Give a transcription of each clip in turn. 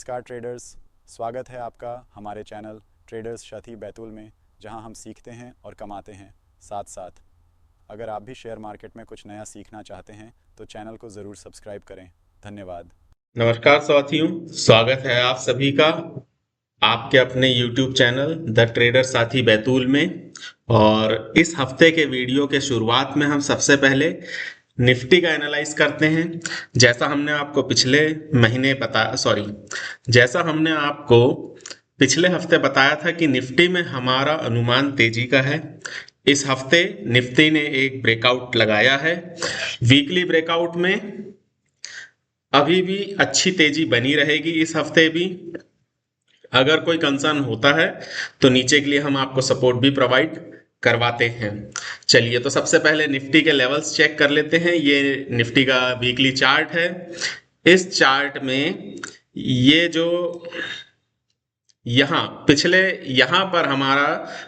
नमस्कार ट्रेडर्स, स्वागत है आपका हमारे चैनल ट्रेडर्स शथी बैतूल में, जहां हम सीखते हैं और कमाते हैं साथ साथ। अगर आप भी शेयर मार्केट में कुछ नया सीखना चाहते हैं तो चैनल को ज़रूर सब्सक्राइब करें। धन्यवाद। नमस्कार साथियों, स्वागत है आप सभी का आपके अपने YouTube चैनल द ट्रेडर साथी बैतूल में। और इस हफ्ते के वीडियो के शुरुआत में हम सबसे पहले निफ्टी का एनालाइज करते हैं। जैसा हमने आपको पिछले हफ्ते बताया था कि निफ्टी में हमारा अनुमान तेजी का है। इस हफ्ते निफ्टी ने एक ब्रेकआउट लगाया है। वीकली ब्रेकआउट में अभी भी अच्छी तेजी बनी रहेगी इस हफ्ते भी। अगर कोई कंसर्न होता है तो नीचे के लिए हम आपको सपोर्ट भी प्रोवाइड करवाते हैं। चलिए, तो सबसे पहले निफ्टी के लेवल्स चेक कर लेते हैं। ये निफ्टी का वीकली चार्ट है। इस चार्ट में ये जो यहाँ पर हमारा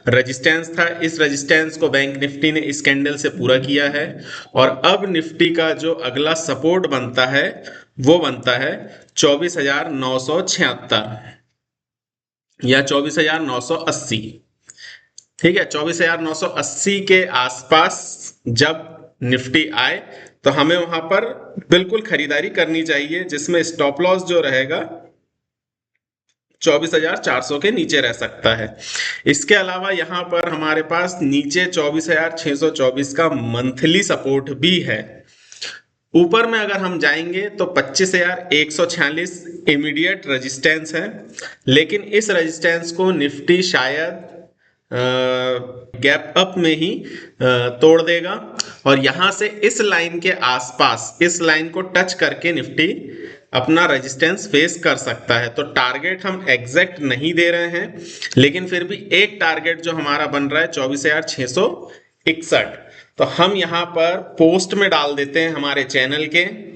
रेजिस्टेंस था, इस रेजिस्टेंस को बैंक निफ्टी ने इस कैंडल से पूरा किया है। और अब निफ्टी का जो अगला सपोर्ट बनता है वो बनता है 24,976 या 24,980। ठीक है, 24,980 के आसपास जब निफ्टी आए तो हमें वहां पर बिल्कुल खरीदारी करनी चाहिए, जिसमें स्टॉप लॉस जो रहेगा 24,400 के नीचे रह सकता है। इसके अलावा यहां पर हमारे पास नीचे 24,624 का मंथली सपोर्ट भी है। ऊपर में अगर हम जाएंगे तो 25,146 इमीडिएट रेजिस्टेंस है, लेकिन इस रेजिस्टेंस को निफ्टी शायद गैप अप में ही तोड़ देगा। और यहां से इस लाइन के आसपास, इस लाइन को टच करके निफ्टी अपना रेजिस्टेंस फेस कर सकता है। तो टारगेट हम एग्जैक्ट नहीं दे रहे हैं, लेकिन फिर भी एक टारगेट जो हमारा बन रहा है 24,661, तो हम यहां पर पोस्ट में डाल देते हैं हमारे चैनल के।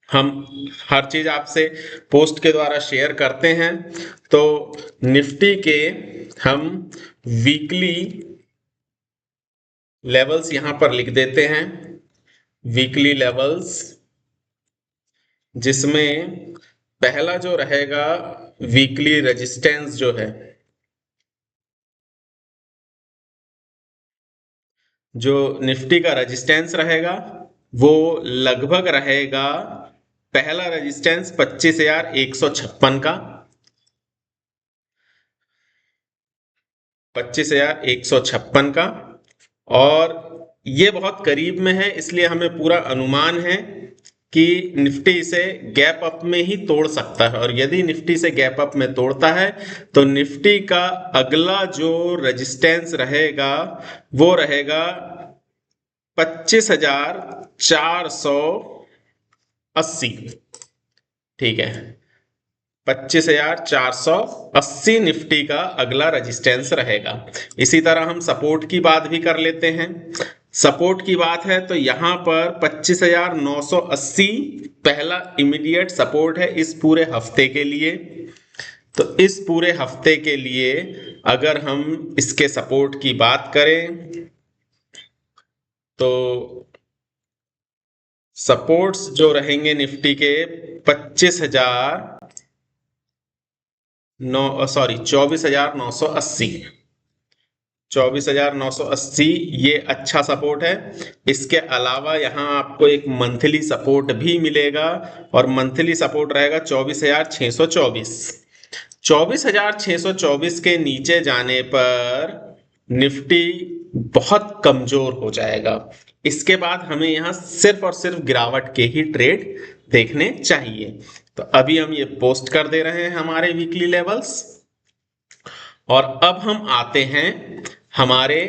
हम हर चीज आपसे पोस्ट के द्वारा शेयर करते हैं। तो निफ्टी के हम वीकली लेवल्स यहां पर लिख देते हैं। वीकली लेवल्स, जिसमें पहला जो रहेगा वीकली रेजिस्टेंस जो है, जो निफ्टी का रेजिस्टेंस रहेगा वो लगभग रहेगा, पहला रेजिस्टेंस 25,156 का, 25,156 का। और ये बहुत करीब में है, इसलिए हमें पूरा अनुमान है कि निफ्टी इसे गैप अप में ही तोड़ सकता है। और यदि निफ्टी से गैप अप में तोड़ता है तो निफ्टी का अगला जो रेजिस्टेंस रहेगा वो रहेगा 25,480। ठीक है, 25,480 निफ्टी का अगला रेजिस्टेंस रहेगा। इसी तरह हम सपोर्ट की बात भी कर लेते हैं। सपोर्ट की बात है तो यहां पर 25,980 पहला इमीडिएट सपोर्ट है इस पूरे हफ्ते के लिए। तो इस पूरे हफ्ते के लिए अगर हम इसके सपोर्ट की बात करें तो सपोर्ट्स जो रहेंगे निफ्टी के 24,980, 24,980 ये अच्छा सपोर्ट है। इसके अलावा यहां आपको एक मंथली सपोर्ट भी मिलेगा, और मंथली सपोर्ट रहेगा 24,624। 24,624 के नीचे जाने पर निफ्टी बहुत कमजोर हो जाएगा। इसके बाद हमें यहां सिर्फ और सिर्फ गिरावट के ही ट्रेड देखने चाहिए। तो अभी हम ये पोस्ट कर दे रहे हैं हमारे वीकली लेवल्स। और अब हम आते हैं हमारे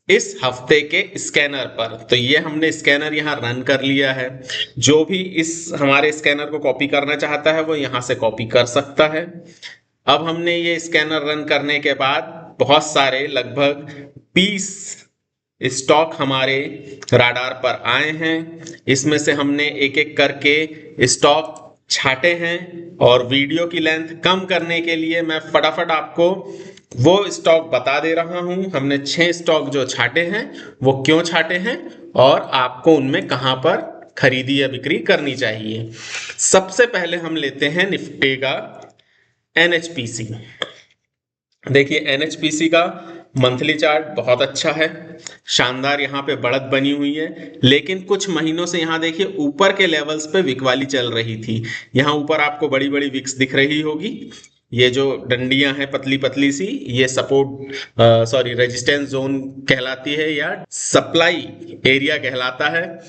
इस हफ्ते के स्कैनर पर। तो ये हमने स्कैनर यहाँ रन कर लिया है। जो भी इस हमारे स्कैनर को कॉपी करना चाहता है वो यहाँ से कॉपी कर सकता है। अब हमने ये स्कैनर रन करने के बाद बहुत सारे, लगभग 20 स्टॉक हमारे राडार पर आए हैं। इसमें से हमने एक एक करके स्टॉक छाटे हैं। और वीडियो की लेंथ कम करने के लिए मैं फटाफट आपको वो स्टॉक बता दे रहा हूं। हमने 6 स्टॉक जो छाटे हैं वो क्यों छाटे हैं और आपको उनमें कहां पर खरीदी या बिक्री करनी चाहिए। सबसे पहले हम लेते हैं निफ्टी का एनएचपीसी। देखिए एनएचपीसी का मंथली चार्ट बहुत अच्छा है, शानदार यहाँ पे बढ़त बनी हुई है, लेकिन कुछ महीनों से यहाँ देखिए ऊपर के लेवल्स पे विकवाली चल रही थी। यहाँ ऊपर आपको बड़ी बड़ी विक्स दिख रही होगी, ये जो डंडियां हैं पतली पतली सी, ये रेजिस्टेंस जोन कहलाती है या सप्लाई एरिया कहलाता है।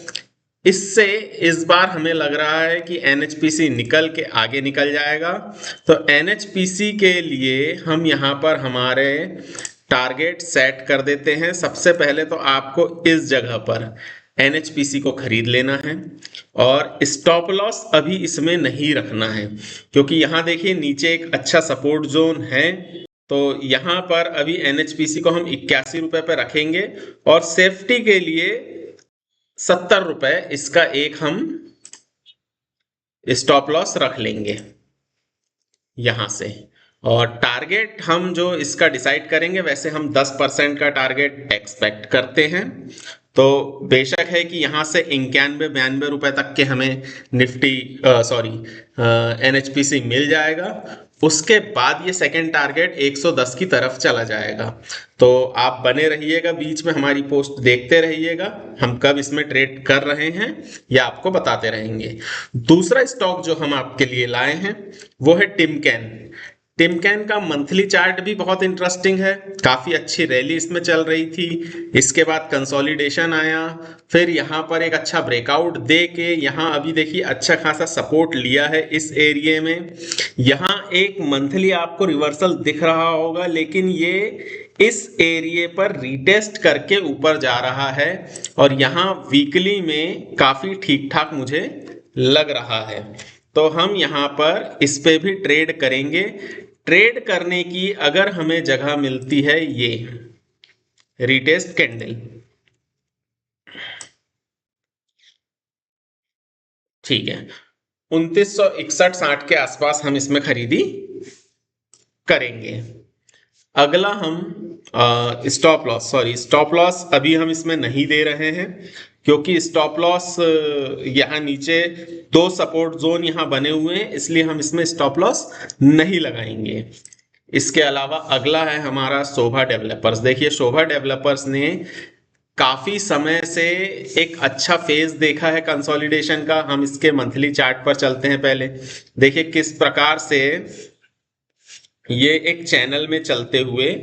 इससे इस बार हमें लग रहा है कि एनएचपीसी निकल के आगे निकल जाएगा। तो एनएचपीसी के लिए हम यहाँ पर हमारे टारगेट सेट कर देते हैं। सबसे पहले तो आपको इस जगह पर एनएचपीसी को खरीद लेना है और स्टॉप लॉस अभी इसमें नहीं रखना है, क्योंकि यहाँ देखिए नीचे एक अच्छा सपोर्ट जोन है। तो यहाँ पर अभी एनएचपीसी को हम 81 रुपए पे रखेंगे और सेफ्टी के लिए 70 रुपए इसका एक हम स्टॉप लॉस रख लेंगे यहां से। और टारगेट हम जो इसका डिसाइड करेंगे, वैसे हम 10% का टारगेट एक्सपेक्ट करते हैं। तो बेशक है कि यहाँ से 91-92 रुपए तक के हमें निफ्टी एनएचपीसी मिल जाएगा। उसके बाद ये सेकंड टारगेट 110 की तरफ चला जाएगा। तो आप बने रहिएगा, बीच में हमारी पोस्ट देखते रहिएगा, हम कब इसमें ट्रेड कर रहे हैं या आपको बताते रहेंगे। दूसरा स्टॉक जो हम आपके लिए लाए हैं वो है टिमकेन। टिमकेन का मंथली चार्ट भी बहुत इंटरेस्टिंग है, काफी अच्छी रैली इसमें चल रही थी। इसके बाद कंसोलिडेशन आया, फिर यहाँ पर एक अच्छा ब्रेकआउट दे के यहाँ अभी देखिए अच्छा खासा सपोर्ट लिया है इस एरिया में। यहाँ एक मंथली आपको रिवर्सल दिख रहा होगा, लेकिन ये इस एरिया पर रीटेस्ट करके ऊपर जा रहा है और यहाँ वीकली में काफी ठीक ठाक मुझे लग रहा है। तो हम यहाँ पर इस पे भी ट्रेड करेंगे। ट्रेड करने की अगर हमें जगह मिलती है ये रीटेस्ट कैंडल, ठीक है, 2961-60 के आसपास हम इसमें खरीदी करेंगे। अगला हम स्टॉप लॉस अभी हम इसमें नहीं दे रहे हैं, क्योंकि स्टॉप लॉस यहाँ नीचे 2 सपोर्ट जोन यहाँ बने हुए हैं, इसलिए हम इसमें स्टॉप लॉस नहीं लगाएंगे। इसके अलावा अगला है हमारा शोभा डेवलपर्स। देखिए शोभा डेवलपर्स ने काफी समय से एक अच्छा फेज देखा है कंसोलिडेशन का। हम इसके मंथली चार्ट पर चलते हैं। पहले देखिए किस प्रकार से ये एक चैनल में चलते हुए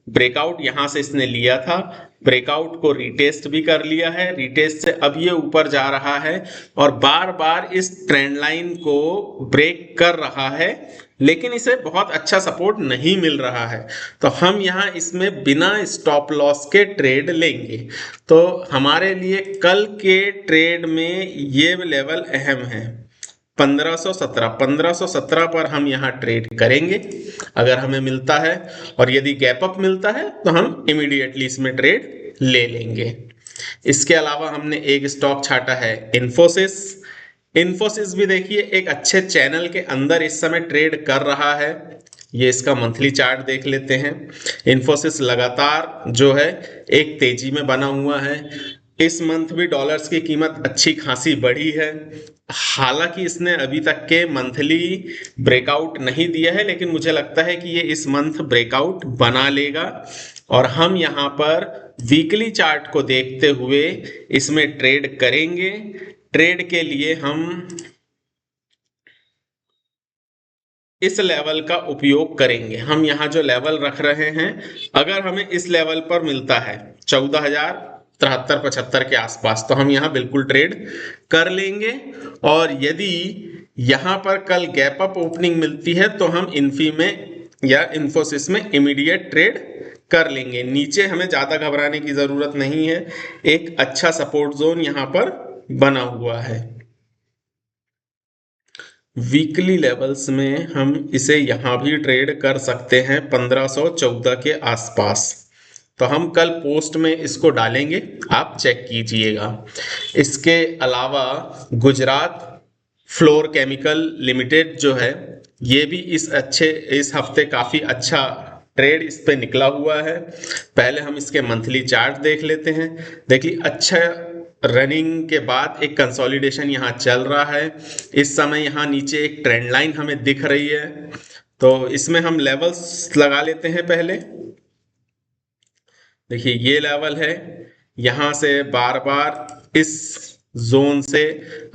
ब्रेकआउट यहां से इसने लिया था, ब्रेकआउट को रिटेस्ट भी कर लिया है, रिटेस्ट से अब ये ऊपर जा रहा है और बार बार इस ट्रेंड लाइन को ब्रेक कर रहा है, लेकिन इसे बहुत अच्छा सपोर्ट नहीं मिल रहा है। तो हम यहाँ इसमें बिना स्टॉप लॉस के ट्रेड लेंगे। तो हमारे लिए कल के ट्रेड में ये लेवल अहम है, 1517 पर हम यहाँ ट्रेड करेंगे अगर हमें मिलता है, और यदि गैप अप मिलता है तो हम इमीडिएटली इसमें ट्रेड ले लेंगे। इसके अलावा हमने एक स्टॉक छाटा है इन्फोसिस। इन्फोसिस भी देखिए एक अच्छे चैनल के अंदर इस समय ट्रेड कर रहा है। ये इसका मंथली चार्ट देख लेते हैं। इन्फोसिस लगातार जो है एक तेजी में बना हुआ है। इस मंथ भी डॉलर्स की कीमत अच्छी खासी बढ़ी है। हालांकि इसने अभी तक के मंथली ब्रेकआउट नहीं दिया है, लेकिन मुझे लगता है कि ये इस मंथ ब्रेकआउट बना लेगा और हम यहाँ पर वीकली चार्ट को देखते हुए इसमें ट्रेड करेंगे। ट्रेड के लिए हम इस लेवल का उपयोग करेंगे। हम यहाँ जो लेवल रख रहे हैं, अगर हमें इस लेवल पर मिलता है 14,073-75 के आसपास, तो हम यहाँ बिल्कुल ट्रेड कर लेंगे। और यदि यहाँ पर कल गैप अप ओपनिंग मिलती है तो हम इन्फी में या इन्फोसिस में इमीडिएट ट्रेड कर लेंगे। नीचे हमें ज्यादा घबराने की जरूरत नहीं है, एक अच्छा सपोर्ट जोन यहाँ पर बना हुआ है। वीकली लेवल्स में हम इसे यहां भी ट्रेड कर सकते हैं 1514 के आसपास। तो हम कल पोस्ट में इसको डालेंगे, आप चेक कीजिएगा। इसके अलावा गुजरात फ्लोर केमिकल लिमिटेड जो है, ये भी इस हफ्ते काफी अच्छा ट्रेड इस पे निकला हुआ है। पहले हम इसके मंथली चार्ट देख लेते हैं। देखिए अच्छा रनिंग के बाद एक कंसोलिडेशन यहाँ चल रहा है। इस समय यहाँ नीचे एक ट्रेंड लाइन हमें दिख रही है, तो इसमें हम लेवल्स लगा लेते हैं पहले। देखिए ये लेवल है, यहाँ से बार बार इस जोन से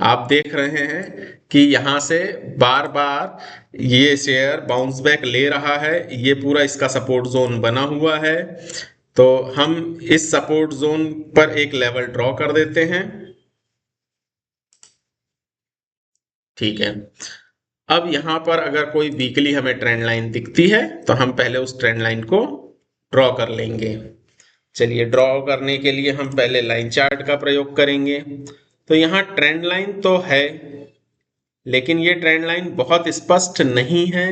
आप देख रहे हैं कि यहाँ से बार बार ये शेयर बाउंस बैक ले रहा है। ये पूरा इसका सपोर्ट जोन बना हुआ है, तो हम इस सपोर्ट जोन पर एक लेवल ड्रॉ कर देते हैं। ठीक है, अब यहाँ पर अगर कोई वीकली हमें ट्रेंड लाइन दिखती है तो हम पहले उस ट्रेंड लाइन को ड्रॉ कर लेंगे। चलिए, ड्रॉ करने के लिए हम पहले लाइन चार्ट का प्रयोग करेंगे। तो यहाँ ट्रेंड लाइन तो है, लेकिन ये ट्रेंड लाइन बहुत स्पष्ट नहीं है।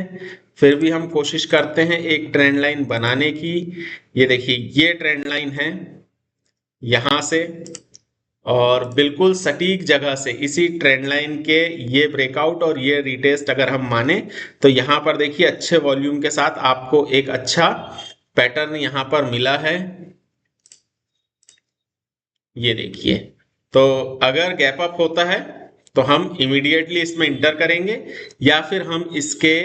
फिर भी हम कोशिश करते हैं एक ट्रेंड लाइन बनाने की। ये देखिए, ये ट्रेंड लाइन है यहाँ से, और बिल्कुल सटीक जगह से इसी ट्रेंड लाइन के ये ब्रेकआउट और ये रिटेस्ट अगर हम माने तो यहाँ पर देखिए अच्छे वॉल्यूम के साथ आपको एक अच्छा पैटर्न यहाँ पर मिला है। ये देखिए, तो अगर गैप अप होता है तो हम इमीडिएटली इसमें इंटर करेंगे, या फिर हम इसके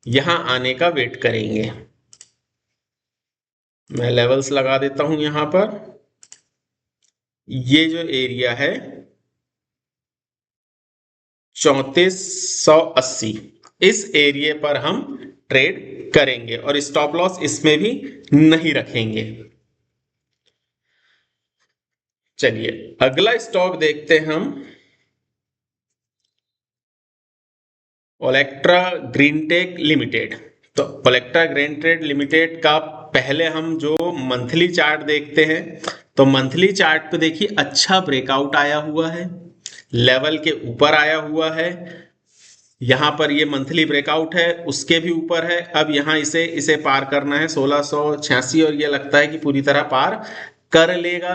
यहां आने का वेट करेंगे। मैं लेवल्स लगा देता हूं यहां पर। ये जो एरिया है 3480, इस एरिया पर हम ट्रेड करेंगे और स्टॉप लॉस इसमें भी नहीं रखेंगे। चलिए, अगला स्टॉक देखते हैं हम, ओलेक्ट्रा ग्रीनटेक लिमिटेड। तो ओलेक्ट्रा ग्रीनटेक लिमिटेड का पहले हम जो मंथली चार्ट देखते हैं, तो मंथली चार्ट पे देखिए अच्छा ब्रेकआउट आया हुआ है, लेवल के ऊपर आया हुआ है। यहाँ पर ये मंथली ब्रेकआउट है, उसके भी ऊपर है। अब यहाँ इसे पार करना है 1686, और ये लगता है कि पूरी तरह पार कर लेगा।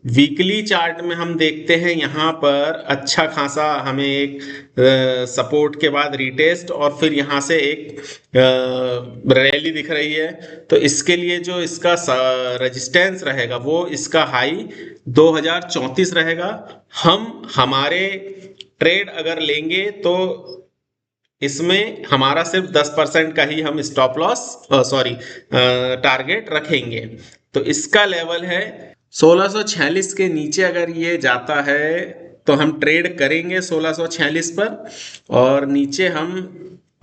वीकली चार्ट में हम देखते हैं यहाँ पर अच्छा खासा हमें एक सपोर्ट के बाद रिटेस्ट और फिर यहाँ से एक रैली दिख रही है। तो इसके लिए जो इसका रेजिस्टेंस रहेगा वो इसका हाई 2034 रहेगा। हम हमारे ट्रेड अगर लेंगे तो इसमें हमारा सिर्फ 10% का ही हम स्टॉप लॉस टारगेट रखेंगे। तो इसका लेवल है 1646 के नीचे अगर ये जाता है तो हम ट्रेड करेंगे 1646 पर, और नीचे हम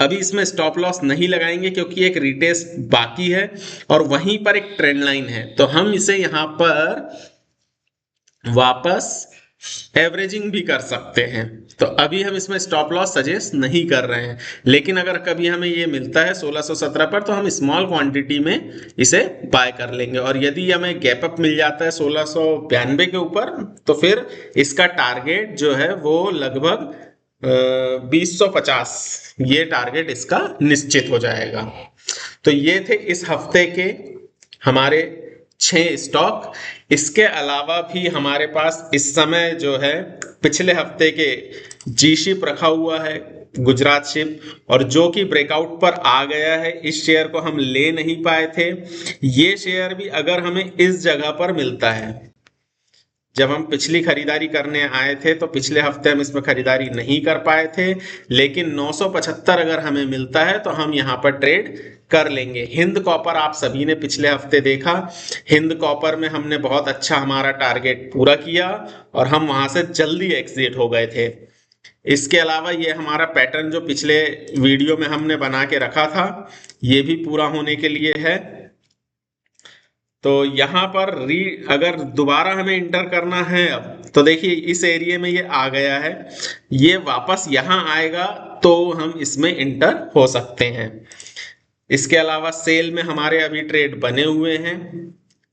अभी इसमें स्टॉप लॉस नहीं लगाएंगे क्योंकि एक रिटेस्ट बाकी है और वहीं पर एक ट्रेंड लाइन है। तो हम इसे यहाँ पर वापस एवरेजिंग भी कर सकते हैं। तो अभी हम इसमें स्टॉप लॉस सजेस्ट नहीं कर रहे हैं, लेकिन अगर कभी हमें ये मिलता है 1617 पर तो हम स्मॉल क्वांटिटी में इसे बाय कर लेंगे, और यदि हमें गैप अप मिल जाता है 1692 के ऊपर तो फिर इसका टारगेट जो है वो लगभग 2050, ये टारगेट इसका निश्चित हो जाएगा। तो ये थे इस हफ्ते के हमारे 6 स्टॉक। इसके अलावा भी हमारे पास इस समय जो है पिछले हफ्ते के जी शिप रखा हुआ है, गुजरात शिप, और जो कि ब्रेकआउट पर आ गया है। इस शेयर को हम ले नहीं पाए थे। ये शेयर भी अगर हमें इस जगह पर मिलता है, जब हम पिछली खरीदारी करने आए थे तो पिछले हफ्ते हम इसमें खरीदारी नहीं कर पाए थे, लेकिन 975 अगर हमें मिलता है तो हम यहाँ पर ट्रेड कर लेंगे। हिंद कॉपर आप सभी ने पिछले हफ्ते देखा, हिंद कॉपर में हमने बहुत अच्छा हमारा टारगेट पूरा किया और हम वहां से जल्दी एग्जिट हो गए थे। इसके अलावा ये हमारा पैटर्न जो पिछले वीडियो में हमने बना के रखा था, ये भी पूरा होने के लिए है। तो यहाँ पर अगर दोबारा हमें इंटर करना है अब, तो देखिए इस एरिया में ये आ गया है, ये वापस यहाँ आएगा तो हम इसमें इंटर हो सकते हैं। इसके अलावा सेल में हमारे अभी ट्रेड बने हुए हैं।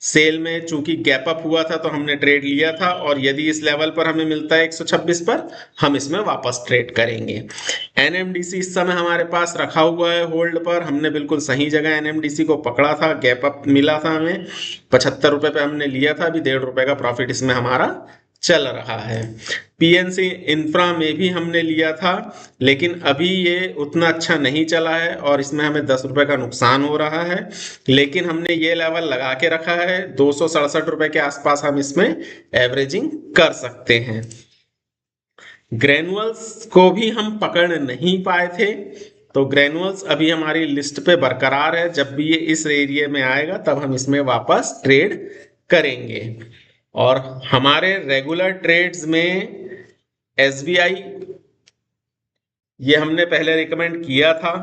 सेल में चूंकि गैप अप हुआ था तो हमने ट्रेड लिया था, और यदि इस लेवल पर हमें मिलता है 126 पर, हम इसमें वापस ट्रेड करेंगे। एनएमडीसी इस समय हमारे पास रखा हुआ है होल्ड पर। हमने बिल्कुल सही जगह एनएमडीसी को पकड़ा था, गैप अप मिला था हमें 75 रुपए पे हमने लिया था। अभी 1.5 रुपए का प्रॉफिट इसमें हमारा चल रहा है। पीएनसी इंफ्रा में भी हमने लिया था, लेकिन अभी ये उतना अच्छा नहीं चला है और इसमें हमें 10 रुपए का नुकसान हो रहा है। लेकिन हमने ये लेवल लगा के रखा है, 267 रुपए के आसपास हम इसमें एवरेजिंग कर सकते हैं। ग्रेनुअल्स को भी हम पकड़ नहीं पाए थे, तो ग्रेनुअल्स अभी हमारी लिस्ट पे बरकरार है। जब भी ये इस एरिया में आएगा तब हम इसमें वापस ट्रेड करेंगे। और हमारे रेगुलर ट्रेड्स में एसबीआई ये हमने पहले रिकमेंड किया था,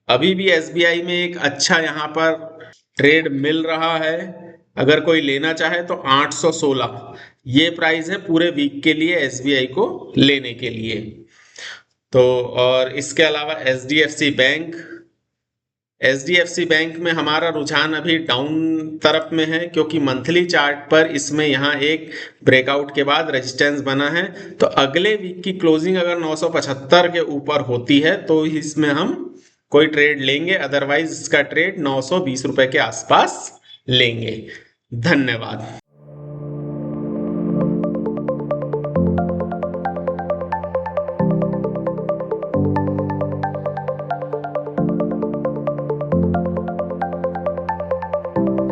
अभी भी एसबीआई में एक अच्छा यहाँ पर ट्रेड मिल रहा है। अगर कोई लेना चाहे तो 816 ये प्राइस है पूरे वीक के लिए एसबीआई को लेने के लिए। तो और इसके अलावा एचडीएफसी बैंक में हमारा रुझान अभी डाउन तरफ में है, क्योंकि मंथली चार्ट पर इसमें यहाँ एक ब्रेकआउट के बाद रेजिस्टेंस बना है। तो अगले वीक की क्लोजिंग अगर 975 के ऊपर होती है तो इसमें हम कोई ट्रेड लेंगे, अदरवाइज इसका ट्रेड 920 रुपए के आसपास लेंगे। धन्यवाद।